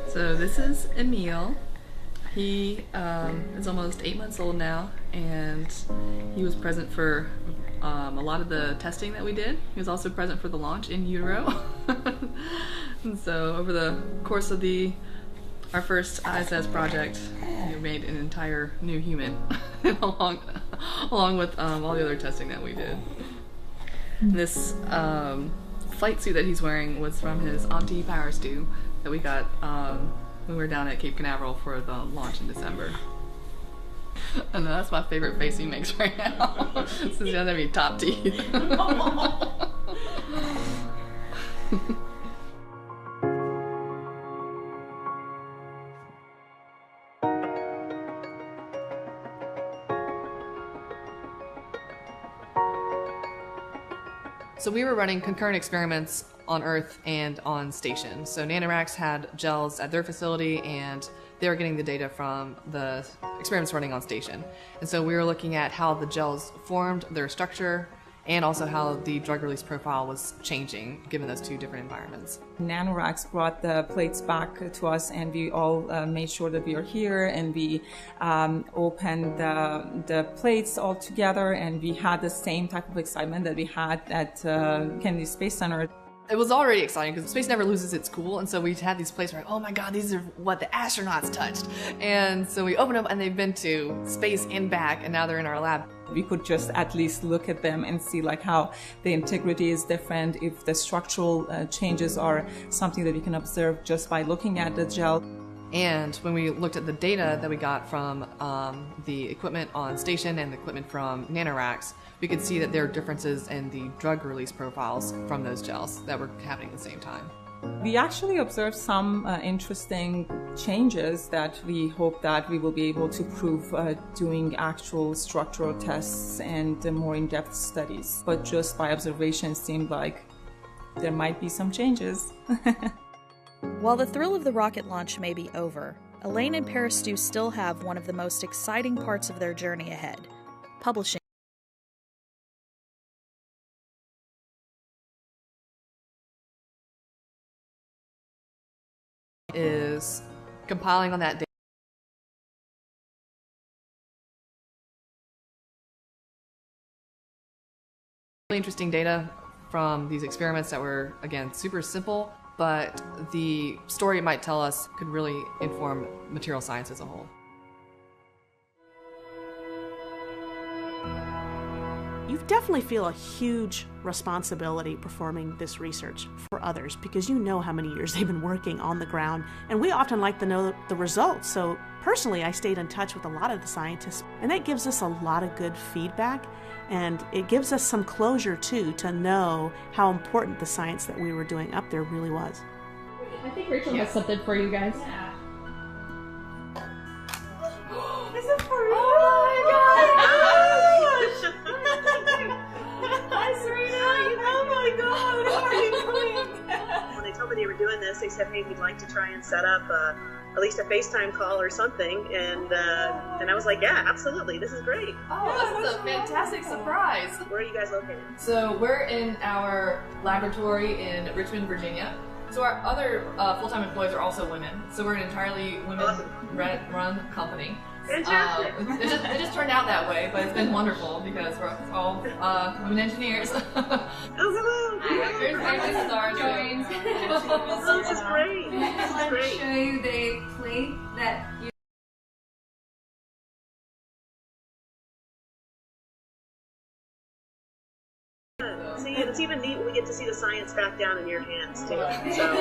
So this is Emil. He is almost 8 months old now, and he was present for a lot of the testing that we did. He was also present for the launch in utero. And so over the course of our first ISS project, we made an entire new human along with all the other testing that we did. This flight suit that he's wearing was from his auntie Parastoo that we got when we were down at Cape Canaveral for the launch in December. And that's my favorite face he makes right now. Since he doesn't have any top teeth. So we were running concurrent experiments on Earth and on station. So NanoRacks had gels at their facility, and they were getting the data from the experiments running on station. And so we were looking at how the gels formed, their structure, and also how the drug release profile was changing given those two different environments. NanoRacks brought the plates back to us, and we all made sure that we are here, and we opened the plates all together, and we had the same type of excitement that we had at Kennedy Space Center. It was already exciting because space never loses its cool, and so we had these plates where, oh my god, these are what the astronauts touched. And so we opened them, and they've been to space and back, and now they're in our lab. We could just at least look at them and see like how the integrity is different, if the structural changes are something that we can observe just by looking at the gel. And when we looked at the data that we got from the equipment on station and the equipment from NanoRacks, we could see that there are differences in the drug release profiles from those gels that were happening at the same time. We actually observed some interesting changes that we hope that we will be able to prove doing actual structural tests and more in-depth studies. But just by observation, it seemed like there might be some changes. While the thrill of the rocket launch may be over, Elaine and Parastoo still have one of the most exciting parts of their journey ahead: publishing. Is compiling on that data. Really interesting data from these experiments that were, again, super simple, but the story it might tell us could really inform material science as a whole. You definitely feel a huge responsibility performing this research for others because you know how many years they've been working on the ground, and we often like to know the results. So personally, I stayed in touch with a lot of the scientists, and that gives us a lot of good feedback, and it gives us some closure too to know how important the science that we were doing up there really was. I think Rachel has something for you guys. Yeah. Is it for real? Oh my gosh! Hi, Serena! Oh my god! How are you doing? When they told me they were doing this, they said, hey, we'd like to try and set up at least a FaceTime call or something, and I was like, yeah, absolutely, this is great. Oh, this is a fantastic surprise. Where are you guys located? So we're in our laboratory in Richmond, Virginia. So our other full-time employees are also women. So we're an entirely women-run company. Fantastic. It just turned out that way, but it's been wonderful because we're all women engineers. Oh, hello. Here's our Joins. This is great. This is I'll great. show you the plate that you See, it's even neat when we get to see the science back down in your hands, too. So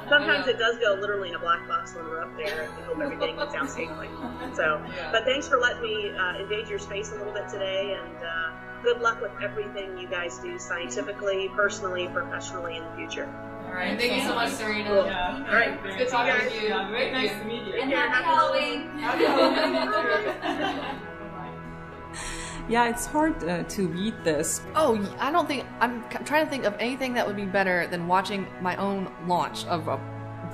sometimes it does go literally in a black box when we're up there, and we hope everything gets out safely. So, but thanks for letting me invade your space a little bit today, and good luck with everything you guys do scientifically, personally, professionally in the future. All right, thank you so much, Serena. Cool. Yeah. All right, It's good talking guys. to you. Yeah, very nice to meet you. And Yeah, happy Halloween. Happy Halloween. Yeah, it's hard to read this. Oh, I'm trying to think of anything that would be better than watching my own launch of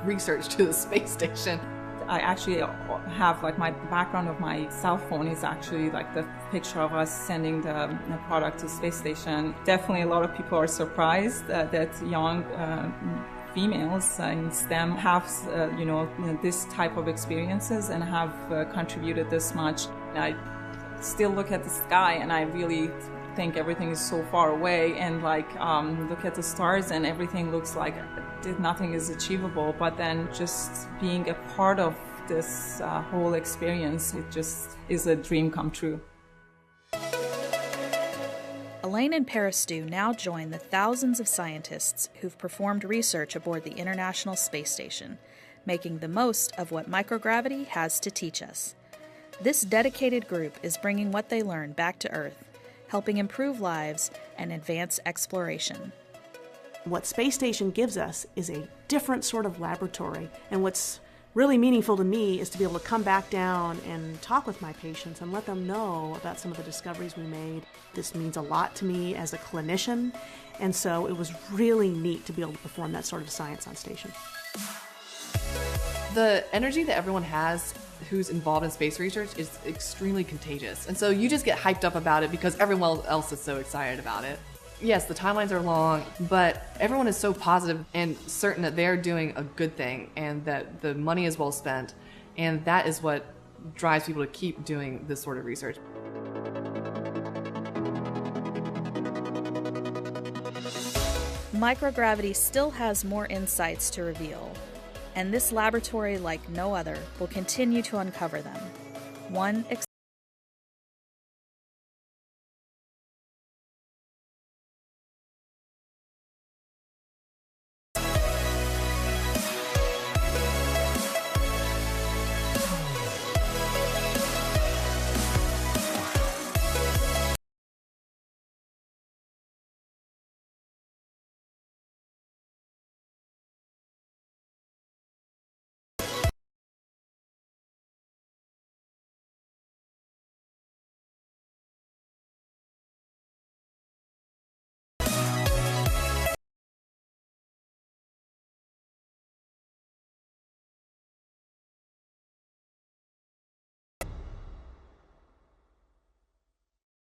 research to the space station. I actually have, like, my background of my cell phone is actually like the picture of us sending the product to space station. Definitely a lot of people are surprised that young females in STEM have, this type of experiences and have contributed this much. I still look at the sky and I really think everything is so far away, and look at the stars and everything looks like nothing is achievable. But then just being a part of this whole experience, it just is a dream come true. Elaine and Parastoo now join the thousands of scientists who've performed research aboard the International Space Station, making the most of what microgravity has to teach us. This dedicated group is bringing what they learn back to Earth, helping improve lives and advance exploration. What Space Station gives us is a different sort of laboratory, and what's really meaningful to me is to be able to come back down and talk with my patients and let them know about some of the discoveries we made. This means a lot to me as a clinician, and so it was really neat to be able to perform that sort of science on station. The energy that everyone has who's involved in space research is extremely contagious, and so you just get hyped up about it because everyone else is so excited about it. Yes, the timelines are long, but everyone is so positive and certain that they're doing a good thing and that the money is well spent, and that is what drives people to keep doing this sort of research. Microgravity still has more insights to reveal, and this laboratory, like no other, will continue to uncover them, one